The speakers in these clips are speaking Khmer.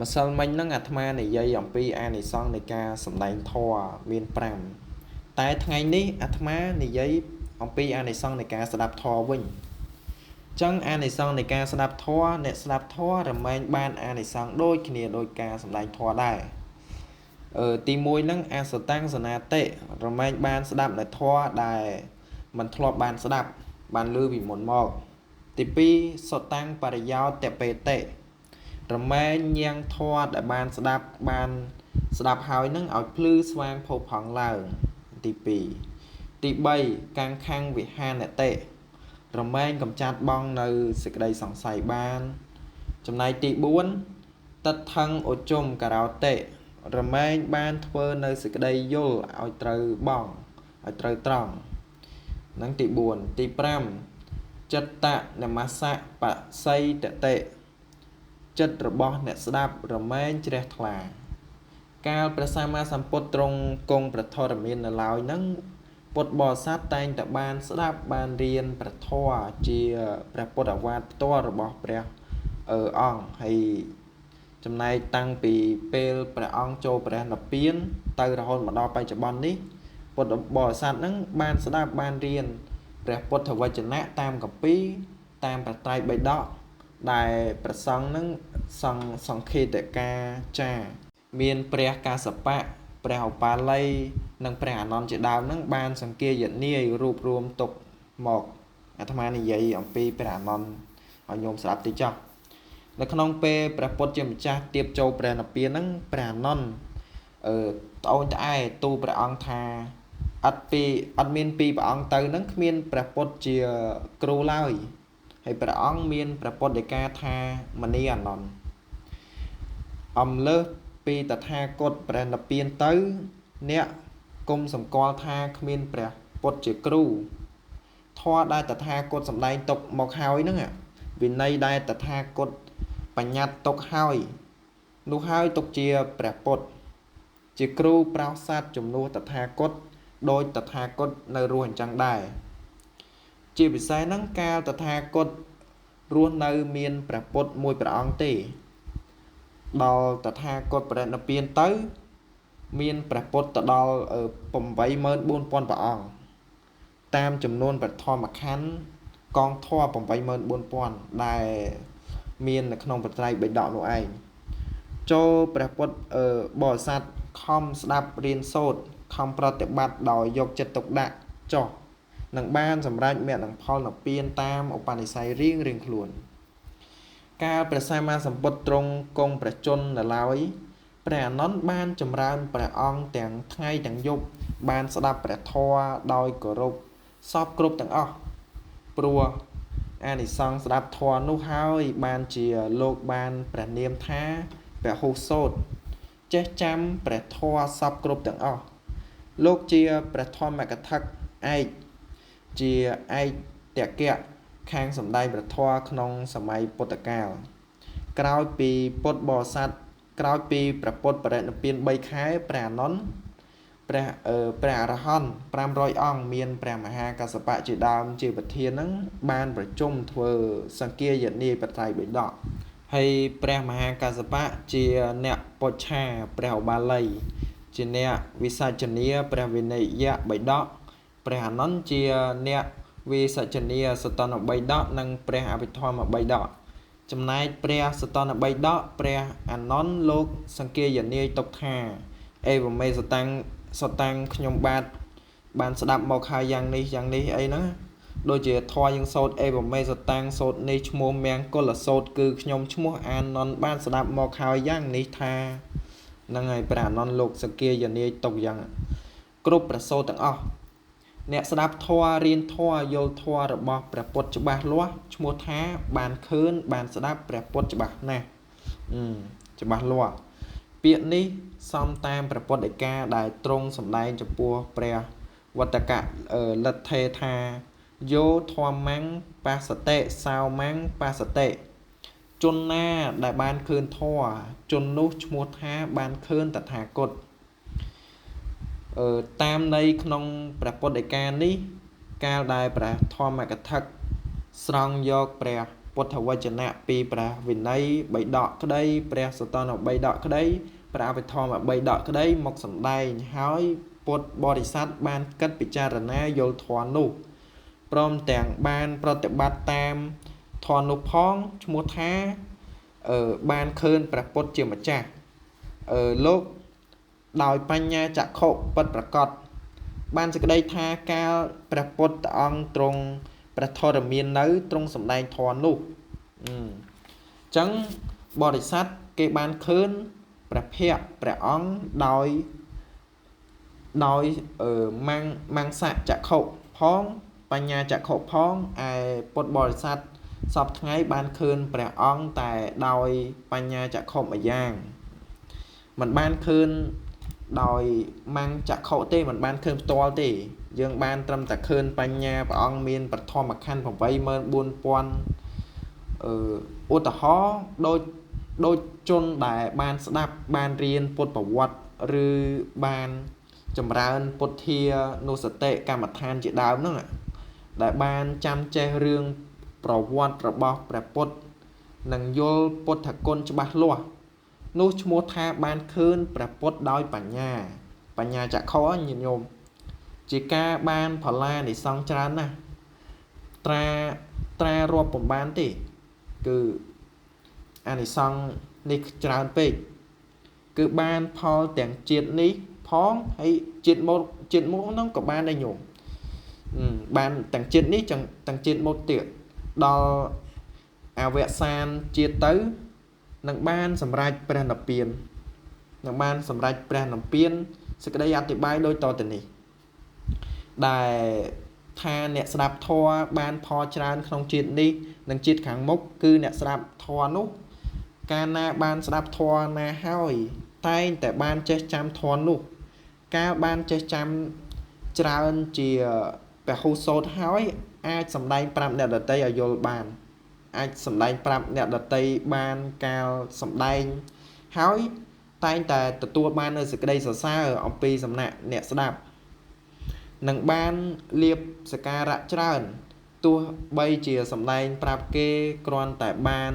ម្សិលមិញហ្នឹងអាត្មានិយាយអំពីអានិសង្សនៃការសម្ដែងធម៌មាន5តែថ្ងៃនេះអាត្មានិយាយអំពីអានិសង្សនៃការស្ដាប់ធម៌វិញចឹងអានិសង្សនៃការស្ដាប់ធម៌អ្នកស្ដាប់ធម៌រមែងបានអានិសង្សដូចគ្នាដោយការសម្ដែងធម៌ដែរទី1ហ្នឹងអសតាំងសនាតិរមែងបានស្ដាប់នៅធម៌ដែលមិនធ្លាប់បានស្ដាប់បានឮពីមុនមកទី2សតាំងបរិយោតពេតិរមែងញៀងធម៌ដែលបានស្ដាប់ហើយនឹងឲ្យភ្លឺស្វាងផុសផង់ឡើងទី2ទី3កាំងខាំងវិហានតិរមែងកំចាត់បងនៅសេចក្តីសង្ស័យបានចំណែកទី4តថឹងឧជុំការោតិរមែងបានធ្វើនៅសេចក្តីយល់ឲ្យត្រូវបងឲ្យត្រូវត្រង់នឹងទី4ទី5ចិត្តនមសៈបស័យតតិចិត្តរបស់អ្នកស្ដាប់រមែងជ្រះថ្លាកាលព្រះសម្មាសម្ពុទ្ធទ្រង់គង់ប្រធរមាននៅឡើយហ្នឹងពុទ្ធបរិស័ទតែងតែបានស្ដាប់បានរៀនព្រះធម៌ជាព្រះពុទ្ធអាវាទផ្ទាល់របស់ព្រះអង្គហើយចំណែកតាំងពីពេលព្រះអង្គចូលព្រះនិព្វានទៅរហូតមកដល់បច្ចុប្បន្ននេះពុទ្ធបរិស័ទហ្នឹងបានស្ដាប់បានរៀនព្រះពុទ្ធវចនៈតាមគម្ពីរតាមប្រត្រៃបិដកដែលប្រសង់ហ្នឹងសង្ឃេតកាចាមានព្រះកាសបៈព្រះឧបាលីនិងព្រះអានន្ទជាដើមហ្នឹងបានសង្គាយនាយរួបរวมទុកមកអាត្មានិយាយអំពីព្រះអានន្ទឲ្យញោមស្ដាប់តិចចុះនៅក្នុងពេលព្រះពុទ្ធជាម្ចាស់ទៀបចូលព្រះនិព្វានហ្នឹងព្រះអានន្ទត្អូញត្អែទូលព្រះអង្គថាអត់មានពីព្រះអង្គទៅហ្នឹងគ្មានព្រះពុទ្ធជាគ្រូឡើយហើយព្រះអង្គមានព្រះពុទ្ធដីកាថាមនីអានន្ទអំលើសពីតថាគតព្រះនិព្វានទៅអ្នកគុំសម្គាល់ថាគ្មានព្រះពុទ្ធជាគ្រូធម៌ដែលតថាគតសម្ដែងទុកមកហើយហ្នឹងវិន័យដែលតថាគតបញ្ញត្តិទុកហើយនោះហើយទុកជាព្រះពុទ្ធជាគ្រូប្រោសសត្វជំនួសតថាគតដោយតថាគតនៅរស់អញ្ចឹងដែរជាពិសេសហ្នឹងកាលតថាគតរស់នៅមានព្រះពុទ្ធមួយព្រះអង្គទេដល់តថាគតព្រះនិព្វានទៅមានព្រះពុទ្ធទៅដល់84000ព្រះអង្គតាមចំនួនព្រះធម្មខណ្ឌកងធម៌84000ដែលមាននៅក្នុងប្រត្រៃបិដកនោះឯងចូលព្រះពុទ្ធបរិស័ទខំស្ដាប់រៀនសូត្រខំប្រតិបត្តិដោយយកចិត្តទុកដាក់ចុះនឹងបានសម្រេចមគ្គនិងផលនិព្វានតាមឧបនិស្ស័យរៀងខ្លួនកាលព្រះសម្មាសម្ពុទ្ធទ្រង់គង់ព្រះជន្មនៅឡើយព្រះអានន្ទបានចម្រើនព្រះអង្គទាំងថ្ងៃទាំងយប់បានស្ដាប់ព្រះធម៌ដោយគោរពសពគ្រប់ទាំងអស់ព្រោះអានិសង្សស្ដាប់ធម៌នោះហើយបានជាលោកបានព្រះនាមថាព្រះហុសោតចេះចាំព្រះធម៌សពគ្រប់ទាំងអស់លោកជាព្រះធម្មកថាឯកជាឯកតកៈខាងសម្ដែងព្រះធម៌ក្នុងសម័យពុទ្ធកាលក្រោយពីពុទ្ធបរិស័ទក្រោយពីព្រះពុទ្ធបរិនិព្វាន3ខែព្រះអានន្ទព្រះអរហន្ត500អង្គមានព្រះមហាកស្សបៈជាដើមជាប្រធានហ្នឹងបានប្រជុំធ្វើសង្គាយនាយបត្រៃបិដកហើយព្រះមហាកស្សបៈជាអ្នកពុច្ឆាព្រះឧបាលីជាអ្នកវិសាចនីព្រះវិនយបិដកព្រះអានន្ទជាអ្នកវិសាចនីសតនបិដកនិងព្រះអភិធម្មបិដកចំណែកព្រះសតនបិដកព្រះអានន្ទលោកសង្គាយនាយទុកថាអេវមេសតាំងខ្ញុំបានស្ដាប់មកហើយយ៉ាងនេះអីហ្នឹងដូចជាធម៌យើងសូត្រអេវមេសតាំងសូត្រនេះឈ្មោះមង្គលសូត្រគឺខ្ញុំឈ្មោះអានន្ទបានស្ដាប់មកហើយយ៉ាងនេះថាហ្នឹងហើយព្រះអានន្ទលោកសង្គាយនាយទុកយ៉ាងគ្រប់ប្រសូតទាំងអស់អ្នកស្ដាប់ធម៌រៀនធម៌យល់ធម៌របស់ព្រះពុទ្ធច្បាស់លាស់ឈ្មោះថាបានឃើញបានស្ដាប់ព្រះពុទ្ធច្បាស់ណាស់ច្បាស់លាស់ពាក្យនេះសំតាមព្រះពុទ្ធដីកាដែលទ្រង់សម្ដែងចំពោះព្រះវត្តកៈលទ្ធេថាយោធម្មੰបសតិសោមੰបសតិជនណាដែលបានឃើញធម៌ជននោះឈ្មោះថាបានឃើញតថាគតតាមន័យក្នុងព្រះពុទ្ធដីកានេះកាលដែលព្រះធម្មកថាស្រង់យកព្រះ ពុទ្ធវចនៈពីព្រះវិន័យ3 ដកក្តីព្រះសតន3 ដកក្តីព្រះអភិធម្ម3 ដកក្តីមកសម្ដែងហើយពុទ្ធបរិស័ទបានគិតពិចារណាយល់ធម៌នោះព្រមទាំងបានប្រតិបត្តិតាមធម៌នោះផងឈ្មោះថាបានឃើញព្រះពុទ្ធជាម្ចាស់លោកដោយបញ្ញាចក្ខុពិតប្រាកដបានសេចក្តីថាកាលព្រះពុទ្ធអង្គទ្រង់ព្រះធរមាននៅទ្រង់សម្ដែងធម៌នោះអញ្ចឹងបរិស័ទគេបានឃើញព្រះភ័ក្ត្រព្រះអង្គដោយមង្សចក្ខុផងបញ្ញាចក្ខុផងឯពុទ្ធបរិស័ទសពថ្ងៃបានឃើញព្រះអង្គតែដោយបញ្ញាចក្ខុមួយយ៉ាងមិនបានឃើញដោយមង្សចក្ខុទេមិនបានឃើញផ្ទាល់ទេយើងបានត្រឹមតែឃើញបញ្ញាព្រះអង្គមានបឋមខណ្ឌ 84000 ឧទាហរណ៍ដូចជនដែលបានស្ដាប់បានរៀនពុទ្ធប្រវត្តិឬបានចម្រើនពុទ្ធានុសតិកម្មដ្ឋានជាដើមហ្នឹងដែលបានចាំចេះរឿងប្រវត្តិរបស់ព្រះពុទ្ធនិងយល់ពុទ្ធគុណច្បាស់លាស់នោះឈ្មោះថាបានឃើញព្រះពុទ្ធដោយបញ្ញាចក្ខុញាតិញោមជាការបានផល្លានិសង្ឃច្រើនណាស់ត្រារាប់ពំបានទេគឺអានិសង្ឃនេះច្រើនពេកគឺបានផលទាំងជាតិនេះផងហើយជាតិមុខហ្នឹងក៏បានដែរញោមបានទាំងជាតិនេះទាំងជាតិមុខទៀតដល់អវសានជាតិទៅនឹងបានសម្រេចព្រះនិព្វានសេចក្តីអធិប្បាយដូចតទៅនេះដែលថាអ្នកស្ដាប់ធម៌បានផលច្រើនក្នុងជាតិនេះនិងជាតិខាងមុខគឺអ្នកស្ដាប់ធម៌នោះកាលណាបានស្ដាប់ធម៌ណាហើយតែងតែបានចេះចាំធម៌នោះកាលបានចេះចាំច្រើនជាពហុសូត្រហើយអាចសម្ដែងប្រាប់អ្នកដទៃឲ្យយល់បានអាចសម្ដែងប្រាប់អ្នកដទៃបានកាលសម្ដែងហើយតែងតែទទួលបាននូវសេចក្តីសរសើរអំពីសំណាក់អ្នកស្ដាប់នឹងបានលៀបសក្ការៈច្រើនទោះបីជាសម្ដែងប្រាប់គេគ្រាន់តែបាន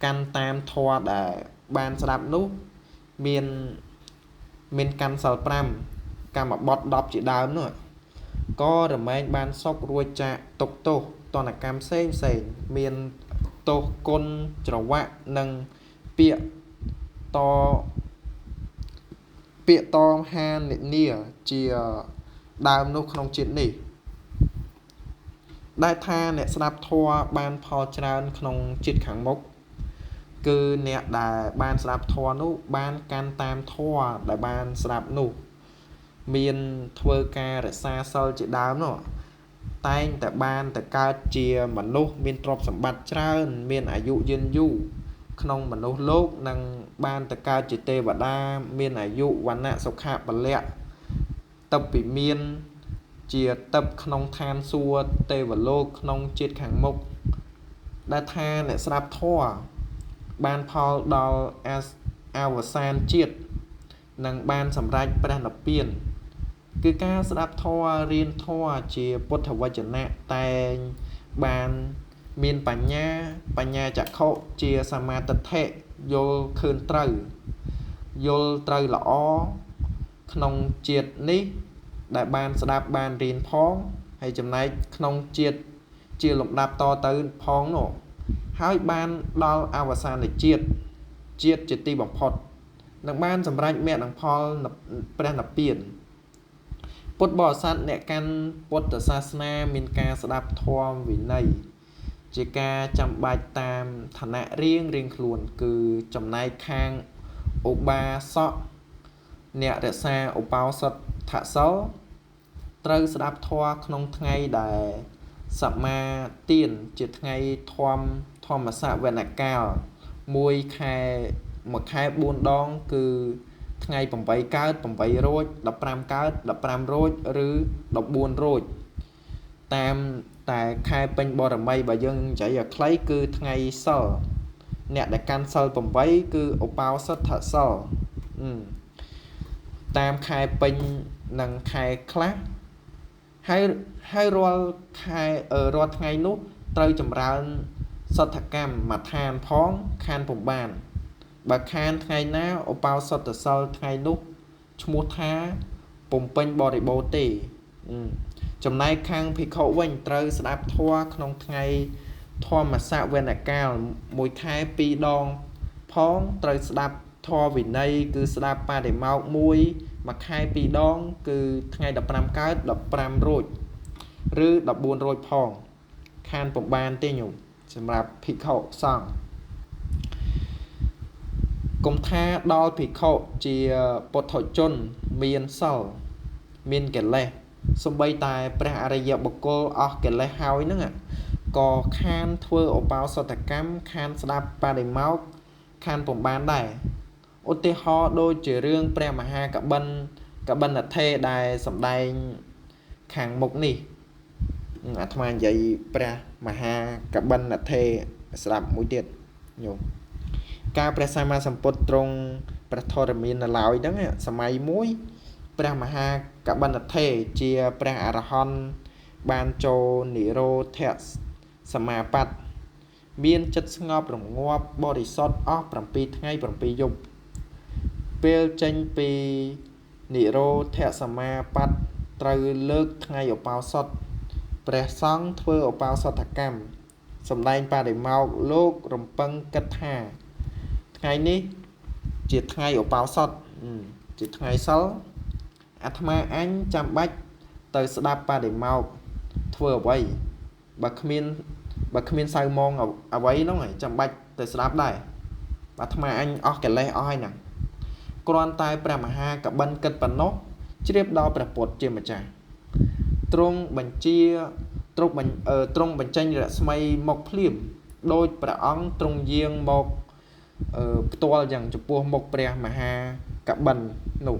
កាន់តាមធម៌ដែលបានស្ដាប់នោះមានកាន់សិល5កម្មបទ10ជាដើមនោះក៏រមែងបានសុខរួចចាកទុក្ខទោសតនកម្មផ្សេងមានទោសគុណច្រវាក់និងពាក្យតមហានិនាជាដើមនោះក្នុងជាតិនេះដែលថាអ្នកស្ដាប់ធម៌បានផលច្រើនក្នុងជាតិខាងមុខគឺអ្នកដែលបានស្ដាប់ធម៌នោះបានកាន់តាមធម៌ដែលបានស្ដាប់នោះមានធ្វើការរក្សាសិលជាដើមនោះតែងតែបានទៅកើតជាមនុស្សមានទ្រព្យសម្បត្តិច្រើនមានអាយុយឺនយូរក្នុងមនុស្សលោកនិងបានទៅកើតជាទេវតាមានអាយុវណ្ណៈសុខៈពលៈទៅពីមានជាទឹកក្នុងឋានសួគ៌ទេវលោកក្នុងជាតិខាងមុខដែលថាអ្នកស្ដាប់ធម៌បានផលដល់អវសានជាតិនិងបានសម្រេចព្រះនិព្វានគឺការស្ដាប់ធម៌រៀនធម៌ជាពុទ្ធវចនៈតែងបានមានបញ្ញាចក្ខុជាសមាទិដ្ឋិយល់ឃើញត្រូវល្អក្នុងជាតិនេះដែលបានស្ដាប់បានរៀនផងហើយចំណែកក្នុងជាតិជាលំដាប់តទៅផងនោះហើយបានដល់អវសានជាតិជាទីបំផុតនឹងបានសម្រេចមគ្គនិងផលព្រះនិព្វានពុទ្ធបរិស័ទអ្នកកាន់ពុទ្ធសាសនាមានការស្ដាប់ធម៌វិន័យជាការចាំបាច់តាមឋានៈរៀងខ្លួនគឺចំណែកខាងឧបាសកអ្នករក្សាឧបោសថសិលត្រូវស្ដាប់ធម៌ក្នុងថ្ងៃដែលសមាទានជាថ្ងៃធម្មសវនកាលមួយខែ4 ដងគឺថ្ងៃ8កើត8រោច15កើត15រោចឬ14រោចតាមតែខែពេញបរមីបើយើងនិយាយឲ្យខ្លីគឺថ្ងៃសិលអ្នកដែលកាន់សិល8គឺឧបោសថសិលតាមខែពេញនិងខែខ្លះហើយរាល់ថ្ងៃនោះត្រូវចម្រើន សតកម្មមកឋានផងខានពំបានបើខានថ្ងៃណាឧបោសថសិលថ្ងៃនោះឈ្មោះថាពុំពេញបរិបូរណ៍ទេចំណែកខាងភិក្ខុវិញត្រូវស្ដាប់ធម៌ក្នុងថ្ងៃធម្មសវនកាលមួយខែ2 ដងផងត្រូវស្ដាប់ធម៌វិន័យគឺស្ដាប់បដិមោក្ខមួយខែ2 ដងគឺថ្ងៃ15កើត15រោចឬ14រោចផងខានពំបានទេញោមសម្រាប់ភិក្ខុសង្ឃគុំថាដល់ភិក្ខុជាពុទ្ធជនមានសិលមានកិលេសសំបីតែព្រះអរិយបុគ្គលអស់កិលេសហើយហ្នឹងក៏ខានធ្វើឧបោសថកម្មខានស្ដាប់បដិមោក្ខខានពំបានដែរឧទាហរណ៍ដូចជារឿងព្រះមហាកបិណ្ឌថេរដែលសម្ដែងខាងមុខនេះអាត្មានិយាយព្រះមហាកបិណ្ឌថេរស្ដាប់មួយទៀតញោមការព្រះសម្មាសម្ពុទ្ធទ្រង់ព្រះធរមាននៅឡើយហ្នឹងសម័យមួយព្រះមហាកបិណ្ឌថេរជាព្រះអរហន្តបានចូលនិរោធសមាបត្តិមានចិត្តស្ងប់រងាប់បរិសុទ្ធអស់7ថ្ងៃ7យប់ពេលចេញពីនិរោធសមាបត្តិត្រូវលើកថ្ងៃឧបោសថព្រះសង្ឃធ្វើឧបោសថកម្មសម្ដែងបដិមោក្ខលោករំពឹងគិតថាថ្ងៃនេះជាថ្ងៃឧបោសថជាថ្ងៃសិលអាត្មាអញចាំបាច់ទៅស្ដាប់បដិមោក្ខធ្វើអ្វីបើគ្មានសៅម៉ងអ្វីហ្នឹងឯងចាំបាច់ទៅស្ដាប់ដែរអាត្មាអញអស់កិលេសអស់ហើយហ្នឹងគ្រាន់តែព្រះមហាកបិណ្ឌគិតប៉ុណ្ណោះជ្រាបដល់ព្រះពុទ្ធជាម្ចាស់ទ្រង់បញ្ចេញរស្មីមកភ្លាមដោយព្រះអង្គទ្រង់យាងមកផ្ទាល់យ៉ាងចំពោះមុខព្រះមហាកបិណ្ឌនោះ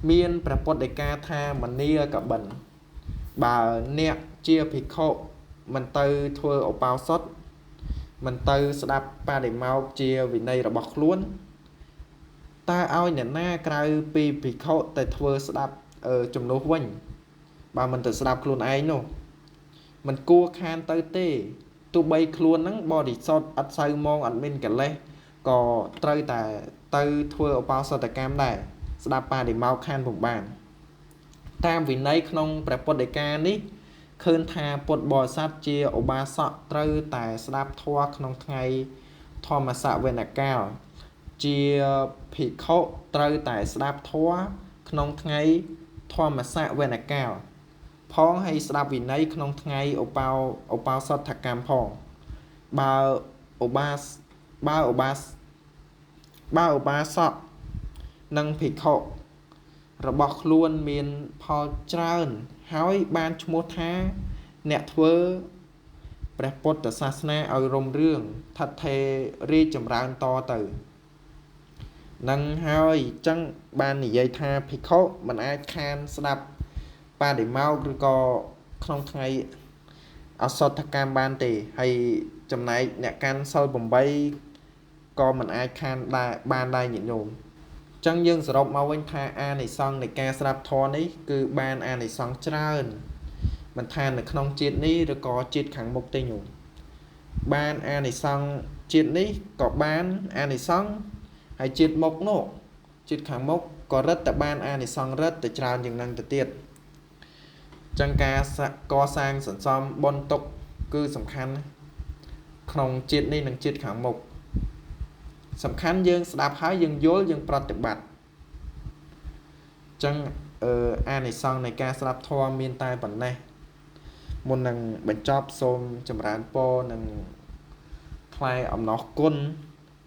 មានព្រះពុទ្ធដីកាថាមនីកបិណ្ឌបើអ្នកជាភិក្ខុមិនទៅធ្វើឧបោសថមិនទៅស្ដាប់បដិមោក្ខជាវិន័យរបស់ខ្លួនតើឲ្យអ្នកណាក្រៅពីភិក្ខុទៅធ្វើស្ដាប់ជំនួសវិញបើមិនទៅស្ដាប់ខ្លួនឯងនោះមិនគួរខានទៅទេទោះបីខ្លួនហ្នឹងបរិសុទ្ធអត់សូវមកអត់មានកិលេសក៏ត្រូវតែទៅធ្វើឧបោសថកម្មដែរស្ដាប់បដិមោក្ខខានពុំបានតាមវិន័យក្នុងព្រះពុទ្ធដីកានេះឃើញថាពុទ្ធបរិស័ទជាឧបាសកត្រូវតែស្ដាប់ធម៌ក្នុងថ្ងៃធម្មសវនកាលជាភិក្ខុត្រូវតែស្ដាប់ធម៌ក្នុងថ្ងៃធម្មសវនកាលផងហើយស្ដាប់វិន័យក្នុងថ្ងៃឧបោសថកម្មផងបើឧបាសកនិងភិក្ខុរបស់ខ្លួនមានផលច្រើនហើយបានឈ្មោះថាអ្នកធ្វើព្រះពុទ្ធសាសនាឲ្យរុងរឿងថិតថេររីកចម្រើនតទៅនឹងហើយចឹងបាននិយាយថាភិក្ខុមិនអាចខានស្ដាប់បដិមោក្ខឬក៏ក្នុងថ្ងៃអសតកម្មបានទេហើយចំណែកអ្នកកាន់សិល8ក៏មិនអាចខានបានដែរញាតិញោមចឹងយើងសរុបមកវិញថាអានិសង្ឃនៃការស្ដាប់ធម៌នេះគឺបានអានិសង្ឃច្រើនមិនថានៅក្នុងជាតិនេះឬក៏ជាតិខាងមុខទេញោមបានអានិសង្ឃជាតិនេះក៏បានអានិសង្ឃហើយជាតិមុខនោះជាតិខាងមុខក៏រឹតតែបានអានិសង្ឃរឹតតែច្រើនជាងនឹងទៅទៀតចឹងការកសាងសន្សំបុណ្យទុកគឺសំខាន់ក្នុងជាតិនេះនិងជាតិខាងមុខសំខាន់យើងស្ដាប់ហើយយើងយល់យើងប្រតិបត្តិចឹងអានិសង្ឃនៃការស្ដាប់ធម៌មានតែប៉ុណ្ណេះមុននឹងបញ្ចប់សូមចម្រើនពរនិងថ្លែងអំណរគុណ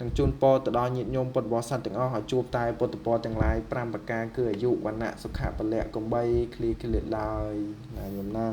និងជូនពរទៅដល់ញាតិញោមពុទ្ធបរិស័ទទាំងអស់ឲ្យជួបតែពុទ្ធពរទាំងឡាយ5ប្រការគឺអាយុវណ្ណៈសុខៈពលៈកំបីឃ្លៀឡើយណាញោមណា